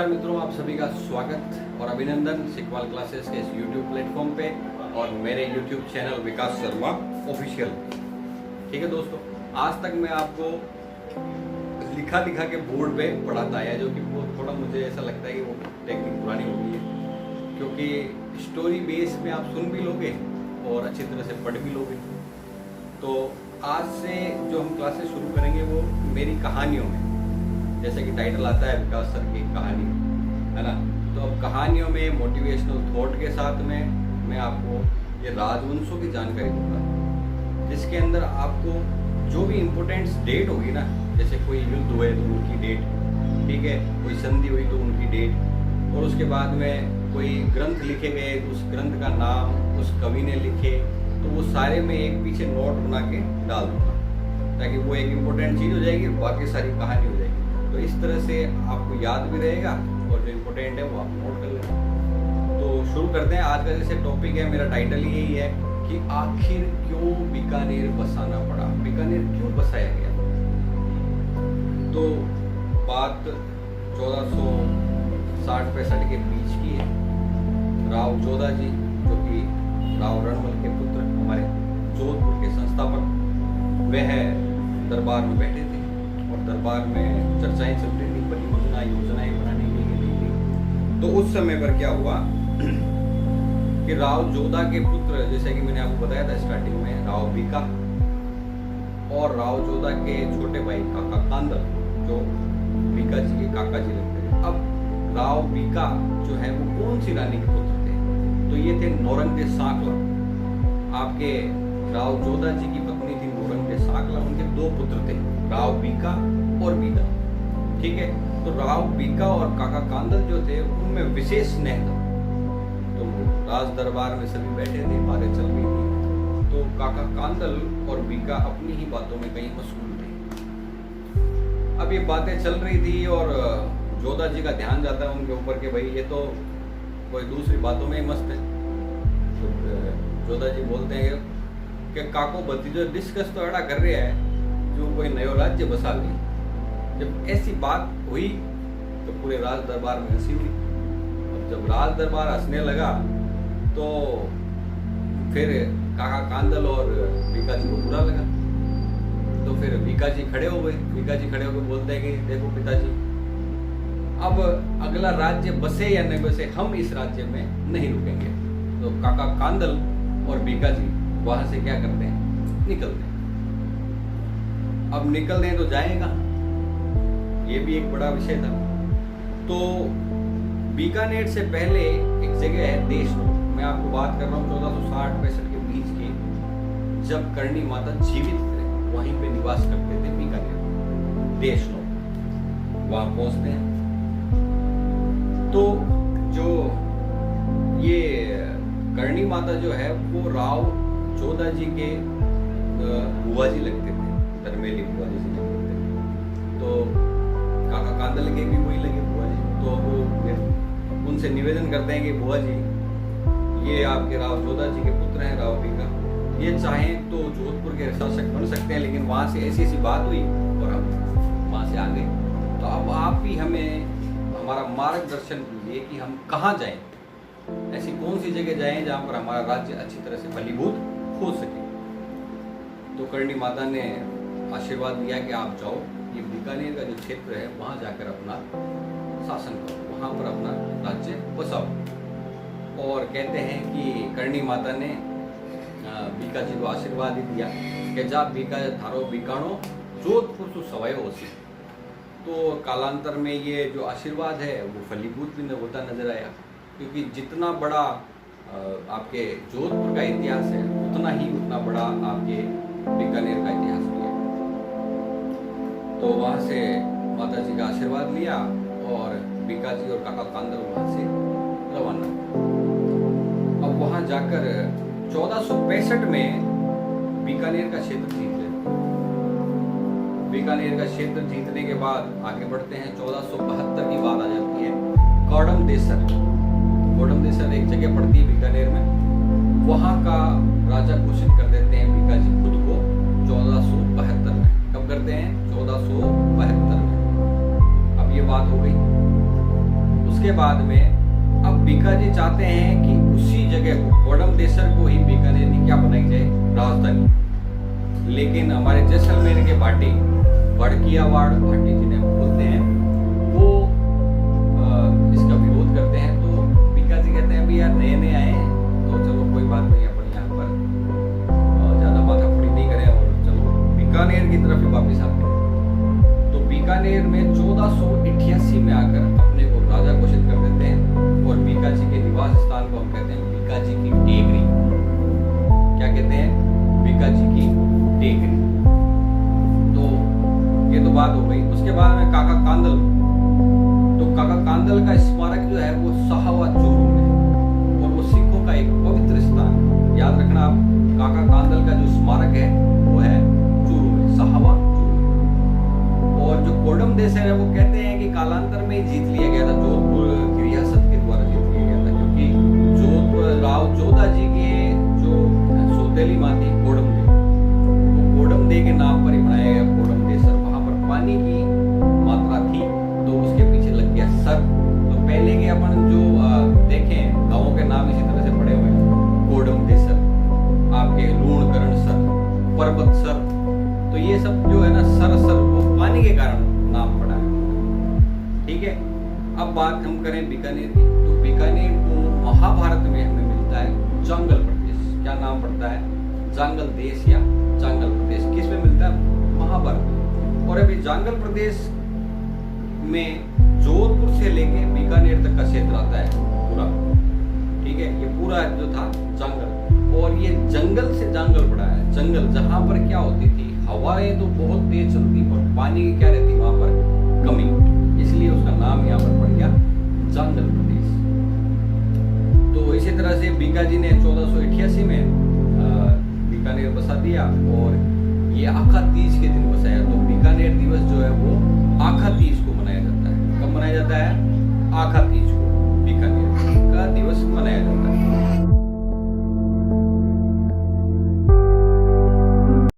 नमस्कार मित्रों, आप सभी का स्वागत और अभिनंदन सिकवाल क्लासेस के इस YouTube प्लेटफॉर्म पे और मेरे YouTube चैनल विकास शर्मा ऑफिशियल। ठीक है दोस्तों, आज तक मैं आपको लिखा के बोर्ड पे पढ़ाता आया, जो कि वो थोड़ा मुझे ऐसा लगता है कि वो टेक्निक पुरानी हो गई है, क्योंकि स्टोरी बेस में आप सुन भी लोगे और अच्छी तरह से पढ़ भी लोगे। तो आज से जो हम क्लासेस शुरू करेंगे वो मेरी कहानियों में, जैसे कि टाइटल आता है विकास सर की कहानी, है ना। तो अब कहानियों में मोटिवेशनल थॉट के साथ में मैं आपको ये राजवंशों की जानकारी दूंगा, जिसके अंदर आपको जो भी इम्पोर्टेंट डेट होगी ना, जैसे कोई युद्ध हुए तो उनकी डेट, ठीक है, कोई संधि हुई तो उनकी डेट, और उसके बाद में कोई ग्रंथ लिखे गए तो उस ग्रंथ का नाम उस कवि ने लिखे, तो वो सारे में एक पीछे नोट बना के डाल दूंगा, ताकि वो एक इम्पोर्टेंट चीज़ हो जाएगी, बाकी सारी कहानी हो जाएगी। तो इस तरह से आपको याद भी रहेगा और जो इम्पोर्टेंट है वो आप नोट कर लेंगे। तो शुरू करते हैं। आज का जैसे टॉपिक है, मेरा टाइटल यही है कि आखिर क्यों बीकानेर बसाना पड़ा, बीकानेर क्यों बसाया गया। तो बात 1460-65 के बीच की है। राव जोधा जी, जो कि राव रणमल के पुत्र, हमारे जोधपुर के संस्थापक, वह दरबार में बैठे थे और दरबार में चर्चाएं चल रही थी, योजनाएं बनाने के लिए। तो उस समय पर क्या हुआ कि राव जोधा के पुत्र, जैसे कि मैंने आपको बताया था स्टार्टिंग में, राव बीका और राव जोधा के छोटे भाई काका कांदल, जो बीका जी के काका जी लगते थे। अब राव बीका जो है वो कौन सी रानी के पुत्र थे? तो ये थे नौरंग के साकला। आपके राव जोधा जी की पत्नी थी नौरंग के साकला, उनके दो पुत्र थे, राव बीका और बीदा। ठीक है, तो राव बीका और काका कांदल जो थे उनमें विशेष स्नेह था। तो राज दरबार में सभी बैठे थे, बातें चल रही थी, तो काका कांदल और बीका अपनी ही बातों में कहीं मशगूल थे। अब ये बातें चल रही थी और जोधा जी का ध्यान जाता है उनके ऊपर कि भाई ये तो कोई दूसरी बातों में ही मस्त है। तो जोधा जी बोलते हैं कि काको भतीजो डिस्कस तो अड़ा कर रहे हैं जो कोई नयो राज्य बसा ले। जब ऐसी बात हुई तो पूरे राज दरबार में हंसी हुई। अब जब राज दरबार हंसने लगा तो फिर काका कांदल और बीका जी को बुरा लगा। तो फिर बीका जी खड़े हो गए। बीका जी खड़े होकर बोलते हैं कि देखो पिताजी, अब अगला राज्य बसे या नहीं बसे, हम इस राज्य में नहीं रुकेंगे। तो काका कांदल और बीका जी वहां से क्या करते हैं, निकलते हैं। अब निकलते हैं तो जाएगा, ये भी एक बड़ा विषय था। तो बीकानेर से पहले एक जगह है देशनोक। मैं आपको बात कर रहा हूँ 1460-65 के बीच की, जब करणी माता जीवित थे, वहीं पे निवास करते थे बीकानेर, देशनोक। वहां पहुंचते हैं तो जो ये करणी माता जो है वो राव जोधा जी के बुआ जी लगते थे, धर्मेली बुआ जी से लगते थे। तो काका कांदल के भी वही लगे बुआ जी। तो वो उनसे निवेदन करते हैं कि बुआ जी, ये आपके राव जोधा जी के पुत्र हैं, राव बीका, ये चाहें तो जोधपुर के शासक बन सकते हैं, लेकिन वहाँ से ऐसी बात हुई और हम वहाँ से आ गए। तो अब आप ही हमें हमारा मार्गदर्शन कीजिए कि हम कहाँ जाएं, ऐसी कौन सी जगह जाएं जहाँ पर हमारा राज्य अच्छी तरह से फलीभूत हो सके। तो करणी माता ने आशीर्वाद दिया कि आप जाओ, ये बीकानेर का जो क्षेत्र है वहाँ जाकर अपना शासन करो, वहाँ पर अपना राज्य बसाओ। और कहते हैं कि करणी माता ने बीका जी को आशीर्वाद ही दिया कि जा बीका थारो बीकाणो जोधपुर सु सवय होसी। तो कालांतर में ये जो आशीर्वाद है वो फलीभूत भी होता नजर आया, क्योंकि जितना बड़ा आपके जोधपुर का इतिहास है उतना बड़ा आपके बीकानेर का इतिहास भी है। तो वहाँ से माता जी का आशीर्वाद लिया और बीका जी और काका कांदल वहाँ से रवाना। अब वहाँ जाकर 1465 में बीकानेर का क्षेत्र जीत लेते। बीकानेर का क्षेत्र जीतने के बाद आगे बढ़ते हैं। 1472 की बात आ जाती है। कोडमदेसर एक जगह पड़ती है बीकानेर में, वहाँ का राजा घोषित कर देते हैं बीका जी खुद को 1472 में। कब करते हैं? 1472 में। अब ये बात हो गई। उसके बाद में अब बीकाजी चाहते हैं कि उसी जगह को कोडमदेसर को ही बीकानेर की क्या बनाई जाए राजधानी। लेकिन हमारे जैसलमेर के भाटी बड़कियावाड़ भाटी जिन्हें बोलते हैं वो इसका विरोध करते हैं। तो बीकाजी कहते हैं भी यार नए नए आए हैं तो चलो कोई बात नहीं, अपन यहाँ पर ज़्यादा माथाफोड़ी नहीं करें और चलो बीकानेर की तरफ ही वापिस आते हैं। तो बीकानेर में 1488 में आकर अपने को राजा घोषित कर देते हैं और बीकाजी के निवास स्थान को हम कहते हैं बीकाजी की टेकरी। क्या कहते हैं? बीकाजी की टेकरी। तो ये तो बात हो गई। उसके बाद में काका कांदल, तो काका कांदल का स्मारक जो है वो साहवा चूरू में और वो सिखों का एक पवित्र स्थान। याद रखना आप, काका कांदल का जो स्मारक है वो है चूरू में, साहवा चूरू। और जो कोडमदेसर है वो कहते हैं कि कालांतर में ही जीत लिया गया था, जोधपुर की रियासत के द्वारा जीत लिया गया था, क्योंकि जोधपुर राव जोधा जी के जो सौतेली माँ थी कोडमदेव, वो कोडमदेव के नाम पर ही बनाया गया कोडमदेसर। वहां पर पानी की मात्रा थी तो उसके पीछे लग गया सर। तो पहले के अपन जो देखें गाँवों के नाम इसी तरह से पड़े हुए हैं, कोडमदेसर, आपके लूणकरण सर, पर्वत सर। तो ये सब जो है ना सर वो पानी के कारण नाम पड़ा है। ठीक है, अब बात हम करें बीकानेर की। तो बीकानेर को महाभारत में हमें मिलता है जांगल प्रदेश। क्या नाम पड़ता है? जांगल देश या जांगल प्रदेश। किस में मिलता है? महाभारत में। और अभी जांगल प्रदेश में जोधपुर से लेके बीकानेर तक का क्षेत्र आता है पूरा। ठीक है, ये पूरा जो था जंगल, और ये जंगल से जांगल पड़ा है। जंगल जहां पर क्या होती थी, हवाएं तो बहुत तेज चलती और पानी की क्या रहती वहां पर कमी, इसलिए उसका नाम यहाँ पर पड़ गया जांगल प्रदेश। तो इसी तरह से बीकाजी ने 1488 में बीकानेर बसा दिया और ये आखा तीज के दिन बसाया। तो बीकानेर दिवस जो है वो आखा तीज को मनाया जाता है। कब मनाया जाता है? आखा तीज को बीकानेर का दिवस मनाया जाता है।